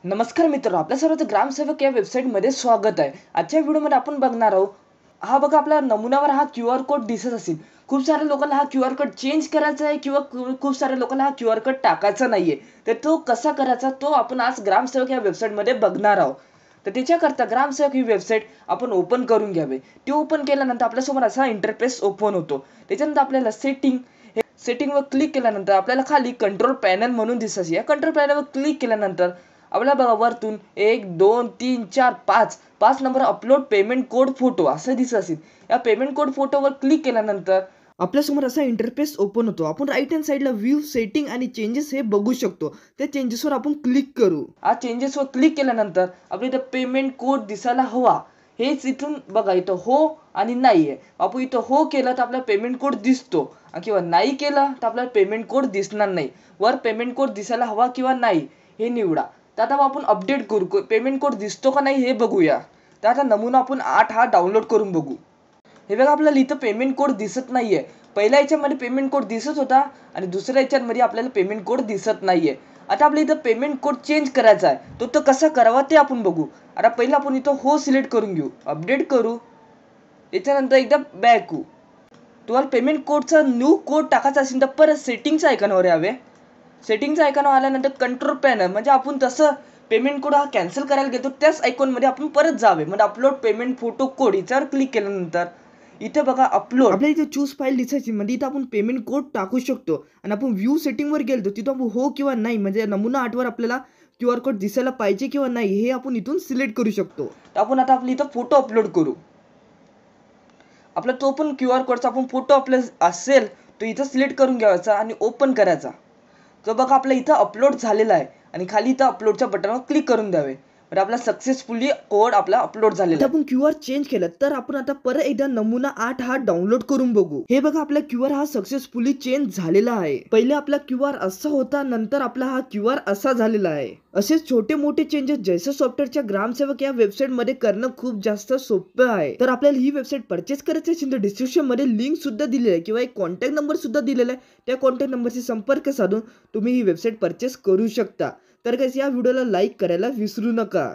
नमस्कार मित्रांनो, आपल्या सर्वांचं ग्रामसेवक या वेबसाईटमध्ये स्वागत आहे. आजच्या व्हिडिओमध्ये आपण बघणार आहोत. हा बघा, आपल्या नमुन्यावर हा क्यूआर कोड दिसत असेल. खूप साऱ्या लोकांना हा क्यूआर कोड चेंज करायचा आहे किंवा खूप साऱ्या लोकांना हा क्यूआर कोड टाकायचा नाहीये. तर तो कसा करायचा तो आपण आज ग्रामसेवक या वेबसाईटमध्ये बघणार आहोत. तर त्याच्याकरता ग्रामसेवक ही वेबसाईट आपण ओपन करून घ्यावे. ती ओपन केल्यानंतर आपल्यासमोर असा इंटरफेस ओपन होतो. त्याच्यानंतर आपल्याला सेटिंगवर क्लिक केल्यानंतर आपल्याला खाली कंट्रोल पॅनल म्हणून दिसत. या कंट्रोल पॅनलवर क्लिक केल्यानंतर आपल्याला बघा वरतून 1 2 3 4 5 number upload payment code photo असं दिसत असेल. या पेमेंट कोड फोटोवर क्लिक केल्यानंतर आपल्यासमोर असा इंटरफेस ओपन होतो. आपण राईट हँड साईडला व्ह्यू सेटिंग आणि चेंजेस हे बघू शकतो. त्या चेंजेसवर आपण क्लिक करू. हा चेंजेसवर क्लिक केल्यानंतर आपल्या इथं पेमेंट कोड दिसायला हवा. हेच इथून बघा, इथं हो आणि नाही आहे. आपण इथं हो केलं तर आपला पेमेंट कोड दिसतो किंवा नाही केलं तर आपल्याला पेमेंट कोड दिसणार नाही. वर पेमेंट कोड दिसायला हवा किंवा नाही हे निवडा. तर आता आपण अपडेट करू, पेमेंट कोड दिसतो का नाही हे बघूया. तर आता नमुना आपण 8 हा डाउनलोड करून बघू. हे बघा, आपल्याला इथं पेमेंट कोड दिसत नाहीये. पहिल्या याच्यामध्ये पेमेंट कोड दिसत होता आणि दुसऱ्या याच्यामध्ये आपल्याला पेमेंट कोड दिसत नाहीये. आता आपल्या इथं पेमेंट कोड चेंज करायचा आहे. तो कसा करावा ते आपण बघू. आता पहिलं आपण इथं हो सिलेक्ट करून घेऊ, अपडेट करू. त्याच्यानंतर एकदा बॅक होऊ. तुम्हाला पेमेंट कोडचा न्यू कोड टाकायचा असेल तर परत सेटिंगच्या आयकॉनवर यावे. सेटिंगचा आयकॉन आल्यानंतर कंट्रोल पॅनल म्हणजे आपण तसं पेमेंट कोड हा कॅन्सल करायला घेतो त्याच आयकॉनमध्ये आपण परत जावे. म्हणजे अपलोड पेमेंट फोटो कोड याच्यावर क्लिक केल्यानंतर इथे बघा अपलोड आपल्या इथे चूज फाईल दिसायची. म्हणजे इथं आपण पेमेंट कोड टाकू शकतो. आणि आपण व्ह्यू सेटिंगवर गेलो तिथं आपण हो किंवा नाही म्हणजे नमुना 8 वर आपल्याला क्यूआर कोड दिसायला पाहिजे किंवा नाही हे आपण इथून सिलेक्ट करू शकतो. तर आपण आता आपली इथं फोटो अपलोड करू. आपला तो पण क्यूआर कोडचा आपण फोटो आपला असेल तो इथं सिलेक्ट करून घ्यायचा आणि ओपन करायचा. तो बघा आपला इथं अपलोड झालेला आहे आणि खाली इथं अपलोडच्या बटनवर क्लिक करून द्यावे. म्हणजे आपला सक्सेसफुली कोड आपला अपलोड झालेला आहे. आपण क्यूआर चेंज केलं तर आपण आता परत एकदा नमुना 8 हा डाउनलोड करून बघू. हे बघा, आपला क्यूआर हा सक्सेसफुली चेंज झालेला आहे. पहिले आपला क्यूआर असा होता, नंतर आपला हा क्यूआर असा झालेला आहे. असेच छोटे मोठे चेंजेस जैसे सॉफ्टवेअरच्या ग्रामसेवक या वेबसाईट मध्ये करणं खूप जास्त सोपं आहे. तर आपल्याला ही वेबसाईट परचेस करायची असेल तर डिस्क्रिप्शन मध्ये लिंक सुद्धा दिलेली आहे किंवा एक कॉन्टॅक्ट नंबर सुद्धा दिलेला आहे. त्या कॉन्टॅक्ट नंबरशी संपर्क साधून तुम्ही ही वेबसाईट परचेस करू शकता. तर गाइस, या व्हिडिओला लाईक करायला विसरू नका.